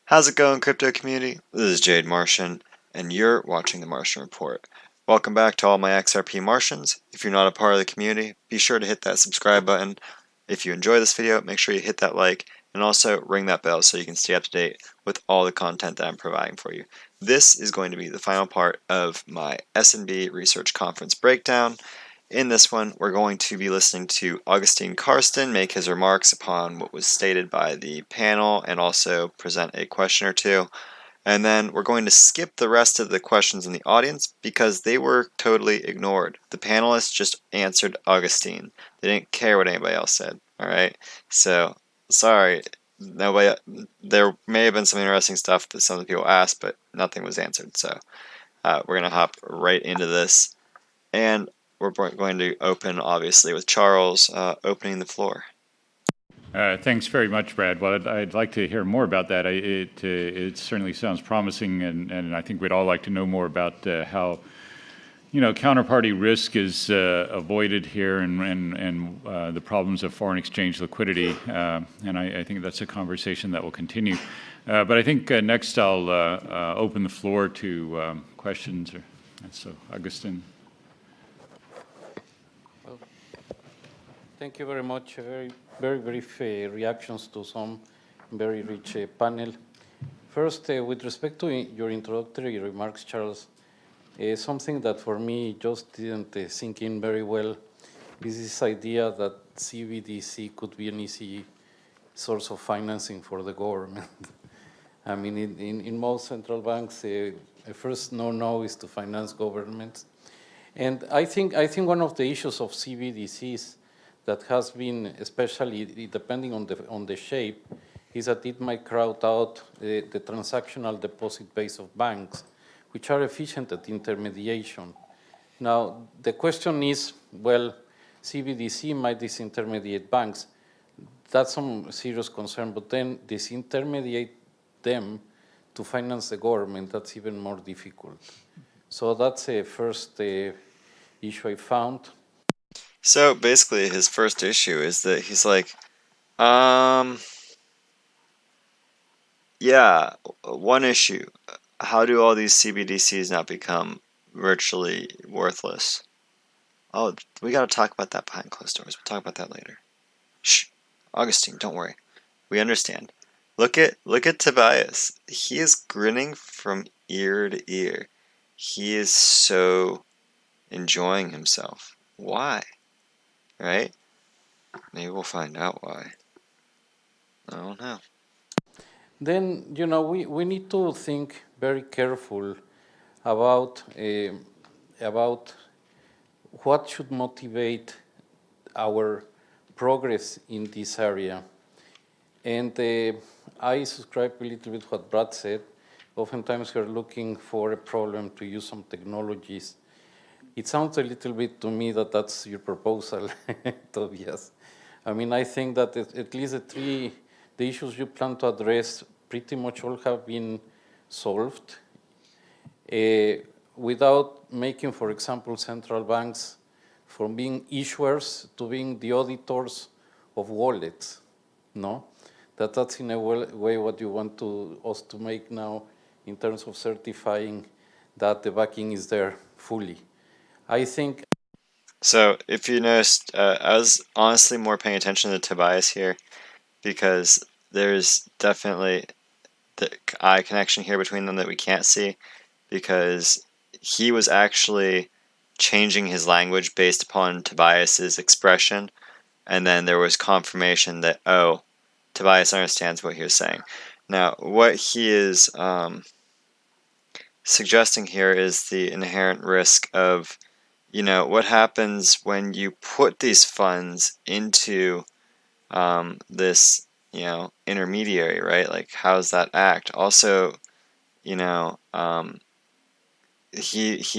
How's it going, crypto community? This is Jade Martian, and you're watching the Martian Report. Welcome back to all my XRP Martians. If you're not a part of the community, be sure to hit that subscribe button. If you enjoy this video, make sure you hit that like, and also ring that bell so you can stay up to date with all the content that I'm providing for you. This is going to be the final part of my SNB Research Conference breakdown. In this one, we're going to be listening to Agustin Carsten make his remarks upon what was stated by the panel and also present a question or two. And then we're going to skip the rest of the questions in the audience because they were totally ignored. The panelists just answered Augustine. They didn't care what anybody else said. Alright? So, sorry. There may have been some interesting stuff that some of the people asked, but nothing was answered. So, we're going to hop right into this. And we're going to open, obviously, with Charles opening the floor. Thanks very much, Brad. Well, I'd like to hear more about that. It certainly sounds promising, and I think we'd all like to know more about how, counterparty risk is avoided here, and the problems of foreign exchange liquidity. And I think that's a conversation that will continue. But I think next I'll open the floor to questions. So, Agustin. Thank you very much. Very brief reactions to some very rich panel. First, with respect to your introductory remarks, Charles, something that for me just didn't sink in very well is this idea that CBDC could be an easy source of financing for the government. I mean, in most central banks, a first no-no is to finance governments. And I think one of the issues of CBDCs that has been, especially depending on the shape, is that it might crowd out the transactional deposit base of banks, which are efficient at intermediation. Now, the question is, well, CBDC might disintermediate banks. That's some serious concern, but then disintermediate them to finance the government, that's even more difficult. So that's a first issue I found. So basically, his first issue is that he's like, yeah, one issue. How do all these CBDCs not become virtually worthless? Oh, we gotta talk about that behind closed doors. We'll talk about that later. Shh, Augustine, don't worry. We understand. Look at Tobias. He is grinning from ear to ear. He is so enjoying himself. Why? Right? Maybe we'll find out why. I don't know. Then, we need to think very careful about what should motivate our progress in this area. And I subscribe a little bit what Brad said. Oftentimes we're looking for a problem to use some technologies. It sounds a little bit to me that that's your proposal, Tobias. I mean, I think that at least the issues you plan to address pretty much all have been solved without making, for example, central banks from being issuers to being the auditors of wallets, no? That's in a way what you want us to make now in terms of certifying that the backing is there fully. I think. So, if you noticed, I was honestly more paying attention to Tobias here because there's definitely the eye connection here between them that we can't see because he was actually changing his language based upon Tobias's expression, and then there was confirmation that, oh, Tobias understands what he was saying. Now, what he is suggesting here is the inherent risk of, what happens when you put these funds into this, intermediary, right? Like, how does that act? Also, he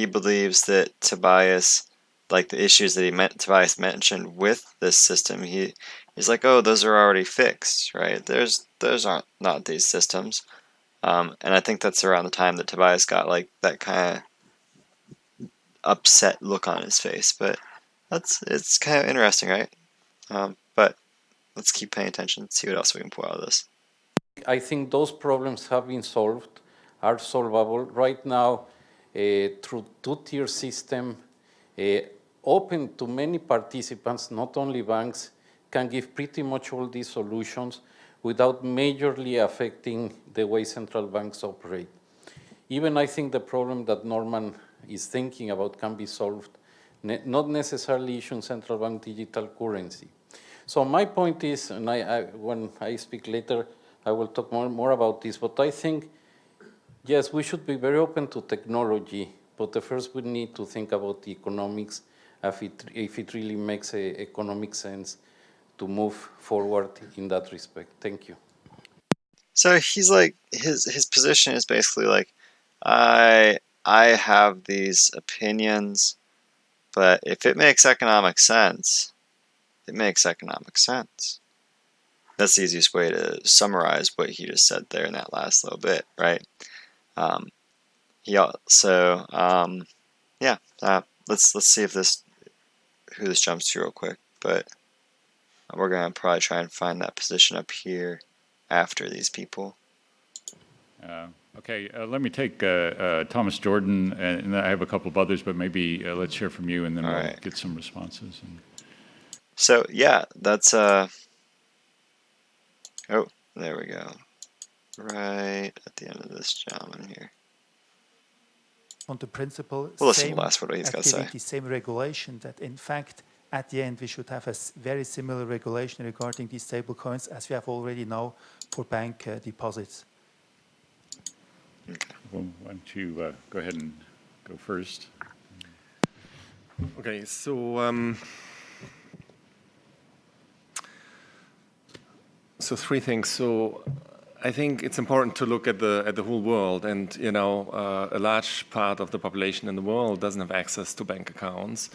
believes that Tobias, like the issues that Tobias mentioned with this system, he's like, oh, those are already fixed, right? Those aren't not these systems. And I think that's around the time that Tobias got like that kind of upset look on his face. But it's kind of interesting, right? But let's keep paying attention, see what else we can pull out of this. I think those problems have been solved, are solvable. Right now, through two-tier system, open to many participants, not only banks, can give pretty much all these solutions without majorly affecting the way central banks operate. Even I think the problem that Norman is thinking about can be solved, not necessarily issuing central bank digital currency. So my point is, and when I speak later, I will talk more about this, but I think, yes, we should be very open to technology, but first we need to think about the economics, if it really makes economic sense to move forward in that respect. Thank you. So he's like, his position is basically like, I have these opinions, but if it makes economic sense, it makes economic sense. That's the easiest way to summarize what he just said there in that last little bit, right? He also, yeah, let's see if who this jumps to real quick, but we're gonna probably try and find that position up here after these people. Okay, let me take Thomas Jordan, and I have a couple of others, but maybe let's hear from you, and then we'll get some responses. So yeah, that's oh, there we go, right at the end of this gentleman here. On the principle, We'll listen to the last what he's got to say. Same regulation, that in fact, at the end, we should have a very similar regulation regarding these stable coins as we have already now for bank deposits. Okay. Well, why don't you go ahead and go first? Okay, so three things. So I think it's important to look at the whole world, and a large part of the population in the world doesn't have access to bank accounts,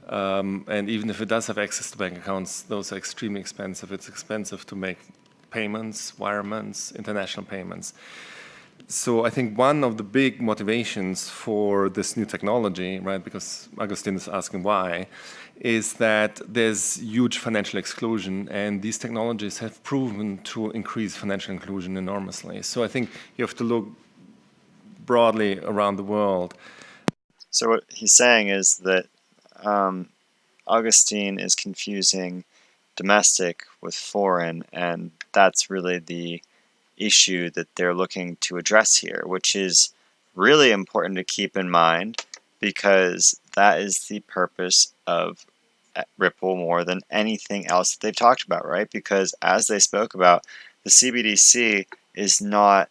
and even if it does have access to bank accounts, those are extremely expensive. It's expensive to make payments, wirements, international payments. So I think one of the big motivations for this new technology, right, because Agustin is asking why, is that there's huge financial exclusion, and these technologies have proven to increase financial inclusion enormously. So I think you have to look broadly around the world. So what he's saying is that Agustin is confusing domestic with foreign, and that's really the issue that they're looking to address here, which is really important to keep in mind, because that is the purpose of Ripple more than anything else that they've talked about, right? Because as they spoke about, the CBDC is not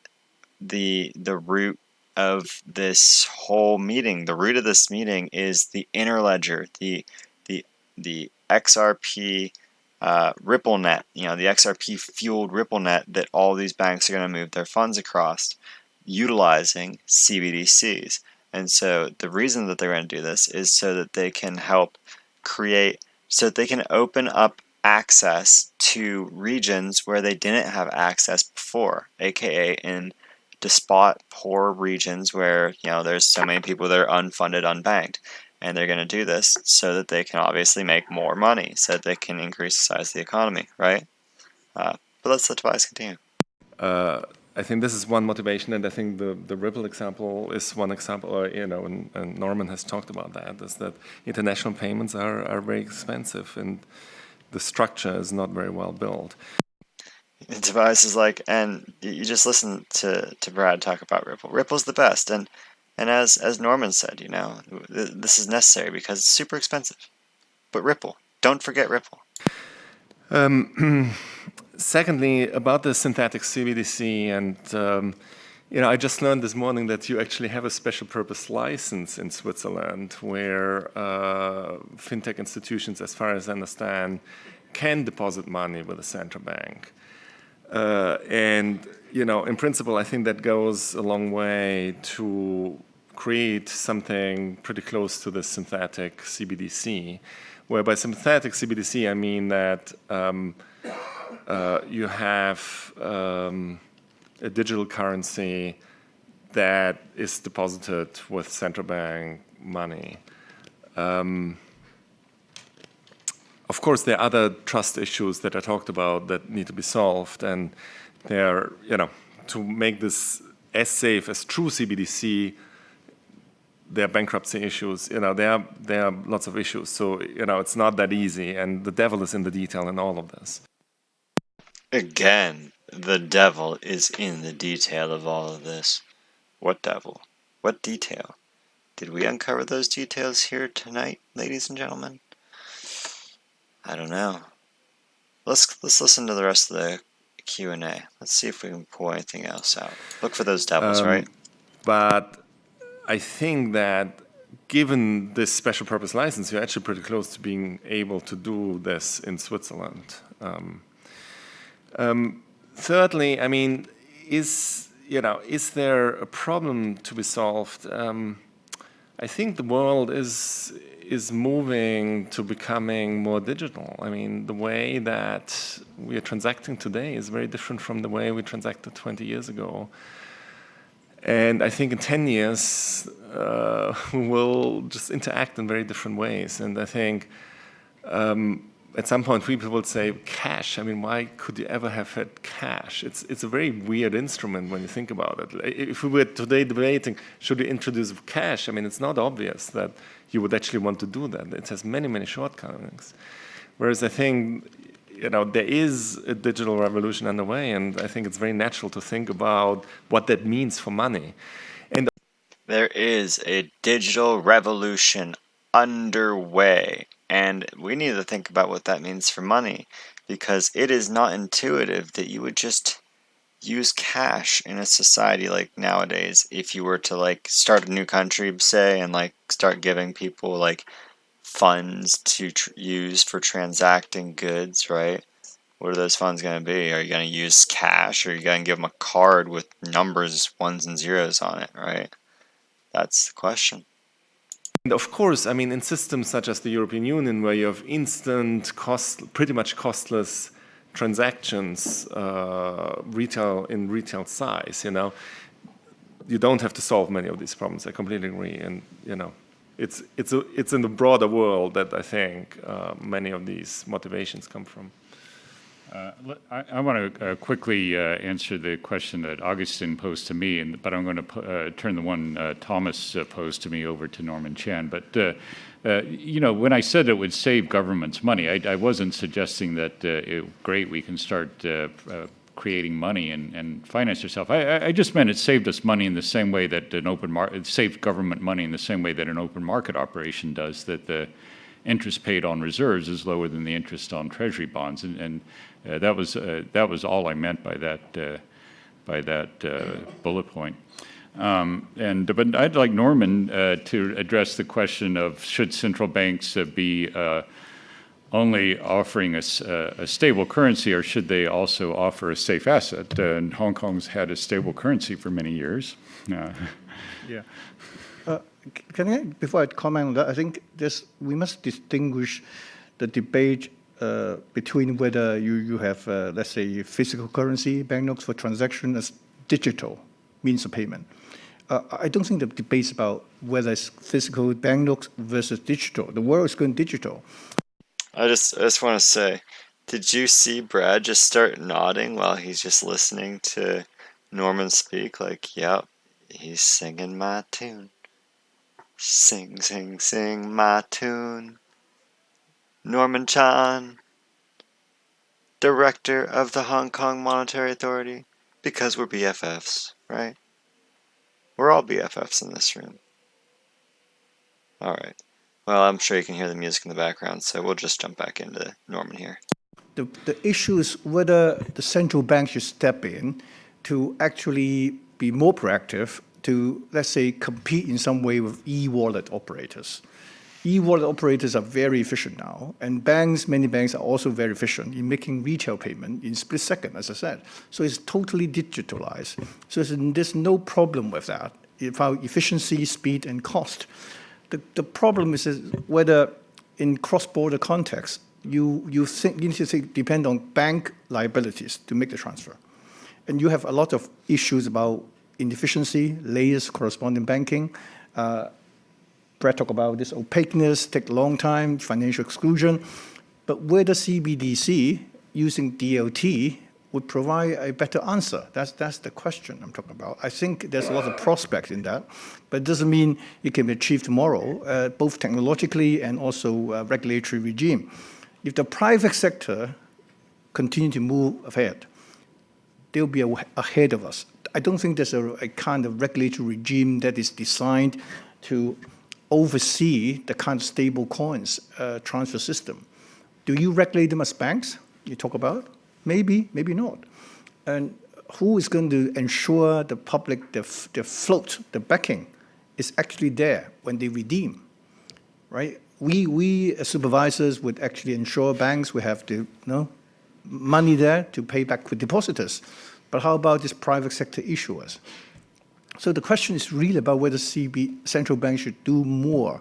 the root of this whole meeting. The root of this meeting is the interledger, the XRP Ripple net, the XRP fueled Ripple net that all these banks are going to move their funds across utilizing CBDCs. And so the reason that they're going to do this is so that they can help so that they can open up access to regions where they didn't have access before, aka in poor regions where there's so many people that are unfunded, unbanked. And they're going to do this so that they can obviously make more money, so that they can increase the size of the economy, right? But let's let Tobias continue. I think this is one motivation, and I think the Ripple example is one example, and Norman has talked about that, is that international payments are very expensive, and the structure is not very well built. And Tobias is like, and you just listen to Brad talk about Ripple. Ripple's the best, and as Norman said, this is necessary because it's super expensive. But Ripple, don't forget Ripple. Secondly, about the synthetic CBDC, and I just learned this morning that you actually have a special purpose license in Switzerland where fintech institutions, as far as I understand, can deposit money with the central bank. And in principle, I think that goes a long way to create something pretty close to the synthetic CBDC, where by synthetic CBDC I mean that you have a digital currency that is deposited with central bank money. Of course, there are other trust issues that I talked about that need to be solved, and they're, to make this as safe as true CBDC, there are bankruptcy issues, there are lots of issues. So, it's not that easy, and the devil is in the detail in all of this. Again, the devil is in the detail of all of this. What devil? What detail? Did we uncover those details here tonight, ladies and gentlemen? I don't know. Let's listen to the rest of the Q&A. Let's see if we can pull anything else out. Look for those devils, right? But I think that given this special purpose license, you're actually pretty close to being able to do this in Switzerland. Thirdly, I mean, is there a problem to be solved? I think the world is moving to becoming more digital. I mean, the way that we are transacting today is very different from the way we transacted 20 years ago. And I think in 10 years, we will just interact in very different ways. And I think at some point, people will say, cash, I mean, why could you ever have had cash? It's a very weird instrument when you think about it. If we were today debating, should we introduce cash? I mean, it's not obvious that you would actually want to do that. It has many, many shortcomings. Whereas I think, there is a digital revolution underway, and I think it's very natural to think about what that means for money. And there is a digital revolution underway, and we need to think about what that means for money, because it is not intuitive that you would just use cash in a society like nowadays. If you were to start a new country, say, and start giving people funds to use for transacting goods, right? What are those funds going to be? Are you going to use cash, or are you going to give them a card with numbers, ones and zeros on it, right? That's the question. And of course, I mean, in systems such as the European Union, where you have instant, pretty much costless transactions, retail size, you don't have to solve many of these problems. I completely agree, and it's in the broader world that I think many of these motivations come from. I want to quickly answer the question that Agustin posed to me, but I'm going to turn the one Thomas posed to me over to Norman Chan. But, when I said it would save governments money, I wasn't suggesting that, great, we can start creating money and finance yourself. I just meant it saved us money in the same way that it saved government money in the same way that an open market operation does, that the interest paid on reserves is lower than the interest on treasury bonds, and that was all I meant by that bullet point. But I'd like Norman to address the question of, should central banks be only offering a stable currency, or should they also offer a safe asset? And Hong Kong's had a stable currency for many years. Yeah. Before I comment on that, I think we must distinguish the debate between whether you have, let's say, physical currency, banknotes for transaction, as digital means of payment. I don't think the debate's about whether it's physical banknotes versus digital. The world is going digital. I just want to say, did you see Brad just start nodding while he's just listening to Norman speak? Yep, he's singing my tune. Sing, sing, sing my tune. Norman Chan, Director of the Hong Kong Monetary Authority, because we're BFFs, right? We're all BFFs in this room. Alright. Well, I'm sure you can hear the music in the background, so we'll just jump back into Norman here. The issue is whether the central bank should step in to actually be more proactive to, let's say, compete in some way with e-wallet operators. E-wallet operators are very efficient now, and many banks are also very efficient in making retail payment in split second, as I said. So it's totally digitalized. So there's no problem with that, about efficiency, speed, and cost. The problem is whether in cross-border context, you need to depend on bank liabilities to make the transfer. And you have a lot of issues about inefficiency, layers, corresponding banking. Brett talked about this opaqueness, take a long time, financial exclusion. But whether CBDC using DLT would provide a better answer. That's the question I'm talking about. I think there's a lot of prospects in that, but it doesn't mean it can be achieved tomorrow, both technologically and also regulatory regime. If the private sector continue to move ahead, they'll be ahead of us. I don't think there's a kind of regulatory regime that is designed to oversee the kind of stable coins transfer system. Do you regulate them as banks, you talk about? Maybe, maybe not. And who is going to ensure the public, the float, the backing is actually there when they redeem, right? We as supervisors would actually ensure banks will have the money there to pay back with depositors. But how about these private sector issuers? So the question is really about whether central banks should do more,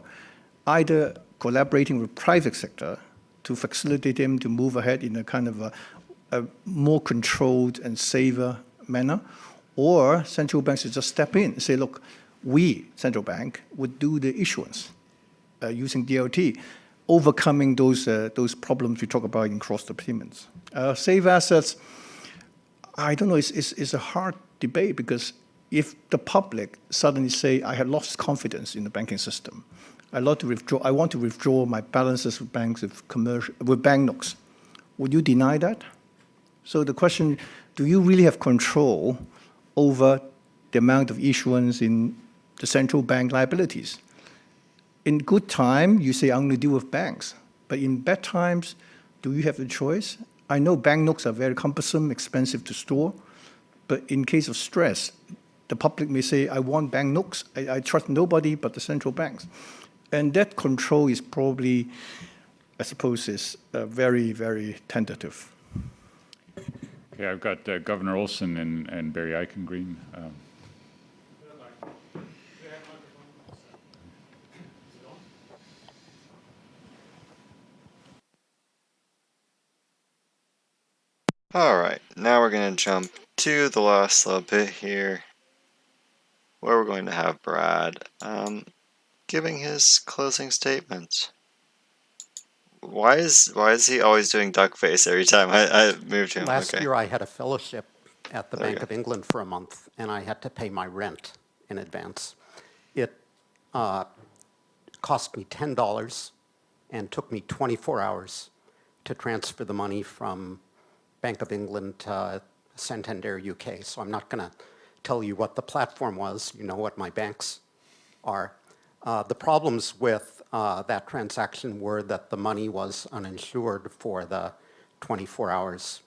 either collaborating with private sector to facilitate them to move ahead in a kind of a more controlled and safer manner, or central banks should just step in and say, look, we, central bank, would do the issuance using DLT, overcoming those problems we talk about in cross-border payments. Safe assets, I don't know, it's a hard debate because if the public suddenly say, I have lost confidence in the banking system, I want to withdraw my balances with banks with bank notes, would you deny that? So the question, do you really have control over the amount of issuance in the central bank liabilities? In good time, you say, I'm going to deal with banks. But in bad times, do you have the choice? I know bank notes are very cumbersome, expensive to store. But in case of stress, the public may say, I want bank notes. I trust nobody but the central banks. And that control is probably, I suppose, is very, very tentative. Yeah, I've got Governor Olson and Barry Eichengreen. All right, now we're going to jump to the last little bit here, where we're going to have Brad giving his closing statements. Why is he always doing duck face every time I move to him? Last Okay. year, I had a fellowship at the There we Bank go. of England for a month, and I had to pay my rent in advance. It cost me $10 and took me 24 hours to transfer the money from Bank of England to Santander UK. So I'm not going to tell you what the platform was. You know what my banks are. The problems with that transaction were that the money was uninsured for the 24 hours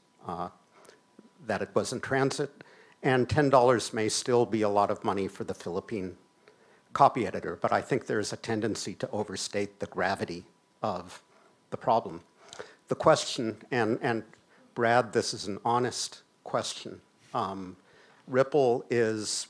that it was in transit, and $10 may still be a lot of money for the Philippine copy editor, but I think there's a tendency to overstate the gravity of the problem. The question, and Brad, this is an honest question. Ripple is,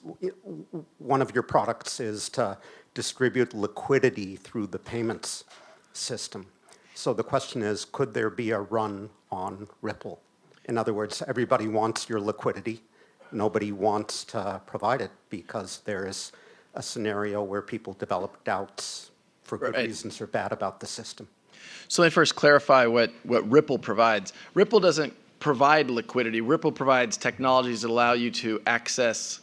one of your products is to distribute liquidity through the payments system. So the question is, could there be a run on Ripple? In other words, everybody wants your liquidity. Nobody wants to provide it because there is a scenario where people develop doubts for good reasons or bad about the system. So let me first clarify what Ripple provides. Ripple doesn't provide liquidity. Ripple provides technologies that allow you to access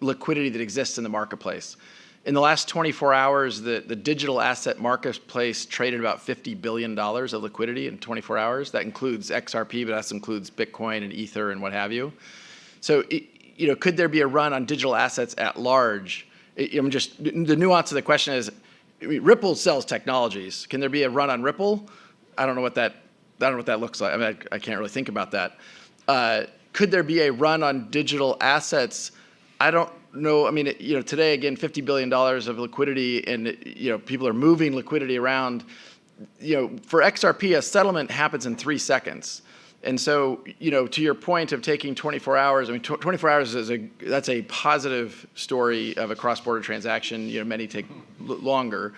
liquidity that exists in the marketplace. In the last 24 hours, the digital asset marketplace traded about $50 billion of liquidity in 24 hours. That includes XRP, but that includes Bitcoin and Ether and what have you. So, could there be a run on digital assets at large? The nuance of the question is, Ripple sells technologies. Can there be a run on Ripple? I don't know what that looks like. I mean, I can't really think about that. Could there be a run on digital assets? I don't know. I mean, today, again, $50 billion of liquidity, and, people are moving liquidity around. For XRP, a settlement happens in 3 seconds. And so, to your point of taking 24 hours, I mean, 24 hours that's a positive story of a cross-border transaction. Many take longer.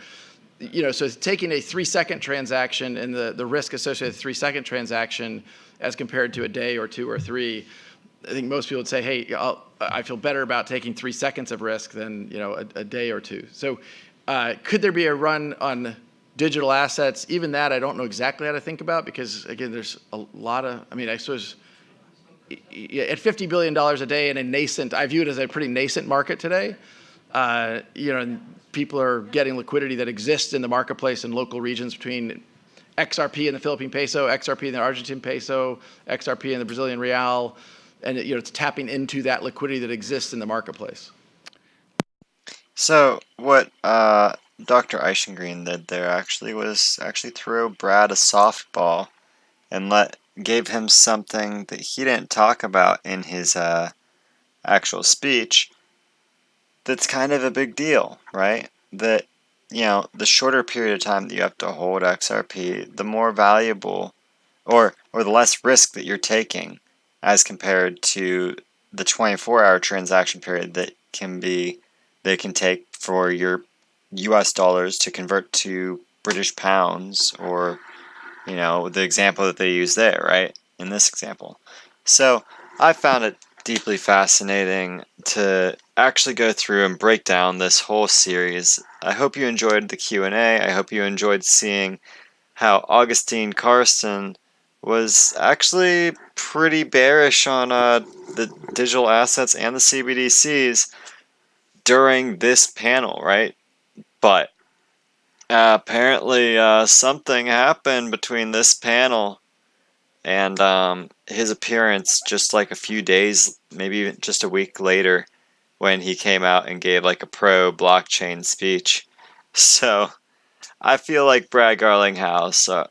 So taking a 3-second transaction and the risk associated with a 3-second transaction as compared to a day or 2 or 3, I think most people would say, hey, I feel better about taking 3 seconds of risk than a day or 2. So could there be a run on digital assets? Even that I don't know exactly how to think about because, again, there's a lot of, I suppose at $50 billion a day in a nascent, I view it as a pretty nascent market today. People are getting liquidity that exists in the marketplace in local regions between XRP in the Philippine peso, XRP in the Argentine peso, XRP in the Brazilian real, and it's tapping into that liquidity that exists in the marketplace. So what Dr. Eichengreen did there was throw Brad a softball and gave him something that he didn't talk about in his actual speech. That's kind of a big deal, right? That, the shorter period of time that you have to hold XRP, the more valuable or the less risk that you're taking as compared to the 24-hour transaction period that they can take for your US dollars to convert to British pounds, or the example that they use there, right? In this example. So I found it deeply fascinating to actually go through and break down this whole series. I hope you enjoyed the Q&A. I hope you enjoyed seeing how Agustin Carsten was actually pretty bearish on the digital assets and the CBDCs during this panel, right? But apparently something happened between this panel and his appearance just like a few days, maybe even just a week later, when he came out and gave like a pro-blockchain speech. So I feel like Brad Garlinghouse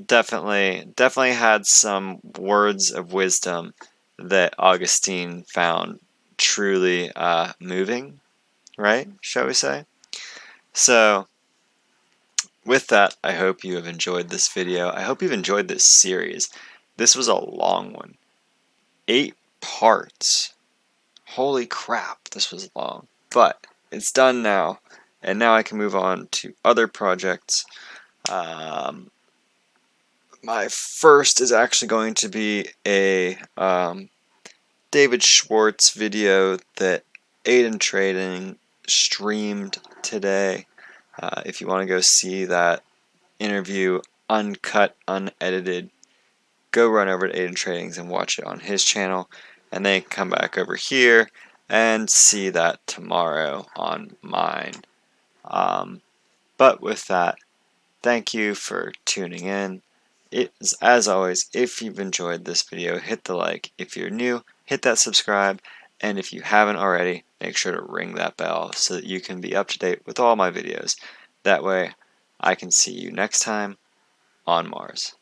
definitely had some words of wisdom that Augustine found truly moving, right? Shall we say? So with that, I hope you have enjoyed this video. I hope you've enjoyed this series. This was a long one. 8 parts. Holy crap, this was long. But it's done now, and now I can move on to other projects. My first is actually going to be a David Schwartz video that Aiden Trading streamed today. If you want to go see that interview uncut, unedited, go run over to Aiden Tradings and watch it on his channel, and then come back over here and see that tomorrow on mine. But with that, thank you for tuning in. As always, if you've enjoyed this video, hit the like. If you're new, hit that subscribe. And if you haven't already, make sure to ring that bell so that you can be up to date with all my videos. That way, I can see you next time on Mars.